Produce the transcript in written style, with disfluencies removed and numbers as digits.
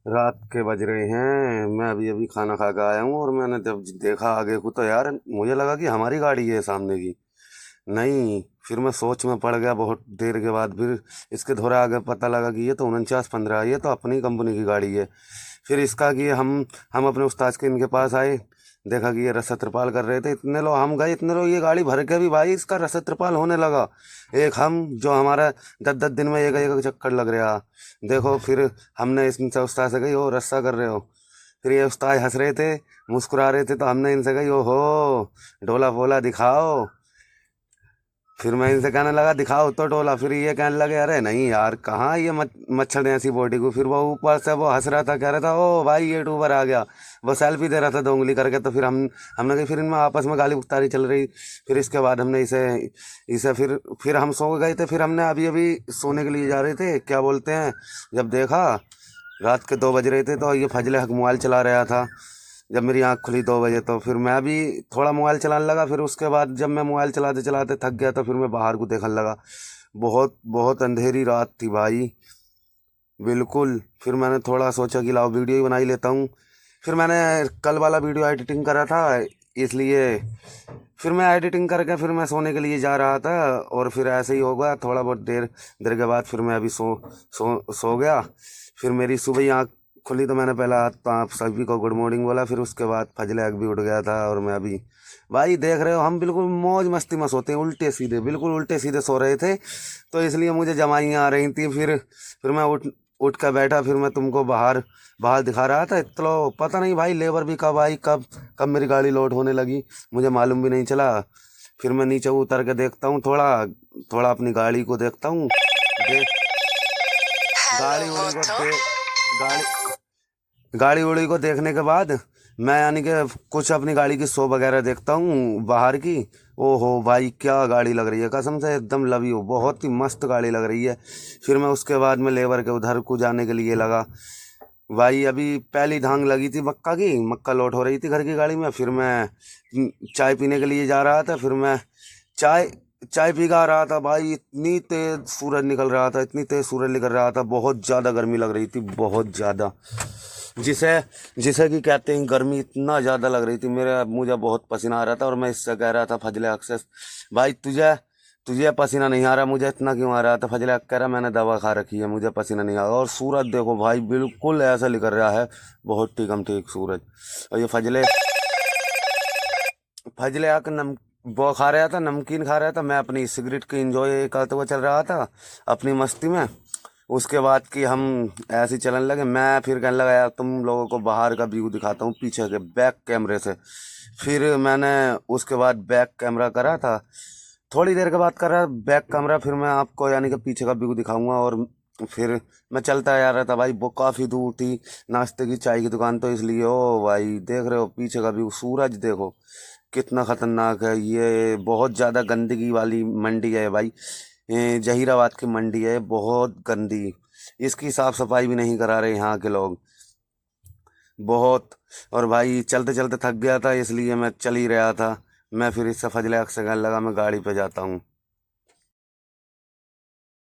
रात के बज रहे हैं। मैं अभी अभी खाना खा के आया हूँ और मैंने जब देखा आगे को तो यार मुझे लगा कि हमारी गाड़ी है सामने की। नहीं, फिर मैं सोच में पड़ गया बहुत देर के बाद। फिर इसके थोड़ा आगे पता लगा कि ये तो 4915, ये तो अपनी कंपनी की गाड़ी है। फिर इसका कि हम अपने उस्ताद के इनके पास आए, देखा कि ये रसद त्रिपाल कर रहे थे। इतने लोग हम गए, इतने लोग ये गाड़ी भर के भी भाई इसका रसद त्रिपाल होने लगा। एक हम जो हमारा 10-10 दिन में एक एक चक्कर लग रहा। देखो फिर हमने इनसे उस्ताद से कही, ओ रस्सा कर रहे हो? फिर ये उस्ताद हंस रहे थे, मुस्कुरा रहे थे, तो हमने इनसे कही, ओहो डोला फोला दिखाओ। फिर मैं इनसे कहने लगा दिखाओ तो डोला। फिर ये कहने लगे अरे नहीं यार, कहाँ ये मच्छर ऐसी बॉडी को। फिर वो ऊपर से वो हंस रहा था, कह रहा था ओ भाई ये यूट्यूबर आ गया। वो सेल्फी दे रहा था 2 उंगली करके। तो फिर हमने कहा, फिर इनमें आपस में गाली गुफ्तारी चल रही। फिर इसके बाद हमने इसे इसे फिर हम सो गए थे। फिर हमने अभी अभी सोने के लिए जा रहे थे, क्या बोलते हैं, जब देखा रात के 2 बज रहे थे तो ये फजले हक मोबाइल चला रहा था। जब मेरी आँख खुली 2 बजे तो फिर मैं भी थोड़ा मोबाइल चलाने लगा। फिर उसके बाद जब मैं मोबाइल चलाते चलाते थक गया तो फिर मैं बाहर को देखने लगा। बहुत बहुत अंधेरी रात थी भाई, बिल्कुल। फिर मैंने थोड़ा सोचा कि लाओ वीडियो ही बना ही लेता हूँ। फिर मैंने कल वाला वीडियो एडिटिंग करा था, इसलिए फिर मैं एडिटिंग करके फिर मैं सोने के लिए जा रहा था। और फिर ऐसे ही होगा, थोड़ा बहुत देर देर के बाद फिर मैं अभी सो गया। फिर मेरी सुबह ही आँख खुली तो मैंने पहला आप सभी को गुड मॉर्निंग बोला। फिर उसके बाद फजले अग भी उठ गया था। और मैं अभी भाई देख रहे हो, हम बिल्कुल मौज मस्ती में सोते हैं, उल्टे सीधे, बिल्कुल उल्टे सीधे सो रहे थे। तो इसलिए मुझे जमाइयाँ आ रही थी। फिर मैं उठ उठ कर बैठा। फिर मैं तुमको बाहर बाहर दिखा रहा था। तो पता नहीं भाई लेबर भी कब आई, कब कब मेरी गाड़ी लोड होने लगी, मुझे मालूम भी नहीं चला। फिर मैं नीचे उतर के देखता हूँ, थोड़ा थोड़ा अपनी गाड़ी को देखता हूँ। देख गाड़ी उड़ी को दे गाड़ी गाड़ी उड़ी को देखने के बाद मैं यानी कि कुछ अपनी गाड़ी की शो वगैरह देखता हूँ बाहर की। ओहो भाई क्या गाड़ी लग रही है, कसम से एकदम लव यू, बहुत ही मस्त गाड़ी लग रही है। फिर मैं उसके बाद में लेबर के उधर को जाने के लिए लगा। भाई अभी पहली धांग लगी थी मक्का की, मक्का लोड हो रही थी घर की गाड़ी में। फिर मैं चाय पीने के लिए जा रहा था। फिर मैं चाय चाय पी का आ रहा था भाई। इतनी तेज सूरज निकल रहा था, इतनी तेज सूरज निकल रहा था, बहुत ज़्यादा गर्मी लग रही थी, बहुत ज़्यादा। जिसे जिसे कि कहते हैं गर्मी, इतना ज़्यादा लग रही थी, मेरा मुझे बहुत पसीना आ रहा था। और मैं इससे कह रहा था फजले अक्सर, भाई तुझे तुझे पसीना नहीं आ रहा, मुझे इतना क्यों आ रहा था? फजले कह रहा मैंने दवा खा रखी है, मुझे पसीना नहीं आ रहा। और सूरज देखो भाई बिल्कुल ऐसा निकल रहा है, बहुत ठीक ठीक सूरज। और ये फजले फजले आकर वो खा रहा था, नमकीन खा रहा था। मैं अपनी सिगरेट की इंजॉय करते हुए चल रहा था अपनी मस्ती में। उसके बाद कि हम ऐसे ही चलने लगे। मैं फिर कहने लगा यार तुम लोगों को बाहर का व्यू दिखाता हूँ पीछे के बैक कैमरे से। फिर मैंने उसके बाद बैक कैमरा करा था, थोड़ी देर के बाद करा बैक कैमरा। फिर मैं आपको यानी कि पीछे का व्यू दिखाऊंगा। और फिर मैं चलता जा रहा था भाई, वो काफ़ी दूर थी नाश्ते की चाय की दुकान, तो इसलिए ओ भाई देख रहे हो पीछे का व्यू, सूरज देखो कितना खतरनाक है। ये बहुत ज़्यादा गंदगी वाली मंडी है भाई, ये जहीराबाद की मंडी है, बहुत गंदी। इसकी साफ सफाई भी नहीं करा रहे यहाँ के लोग, बहुत। और भाई चलते चलते थक गया था, इसलिए मैं चल ही रहा था। मैं फिर इससे फजले से कहने लगा मैं गाड़ी पे जाता हूँ।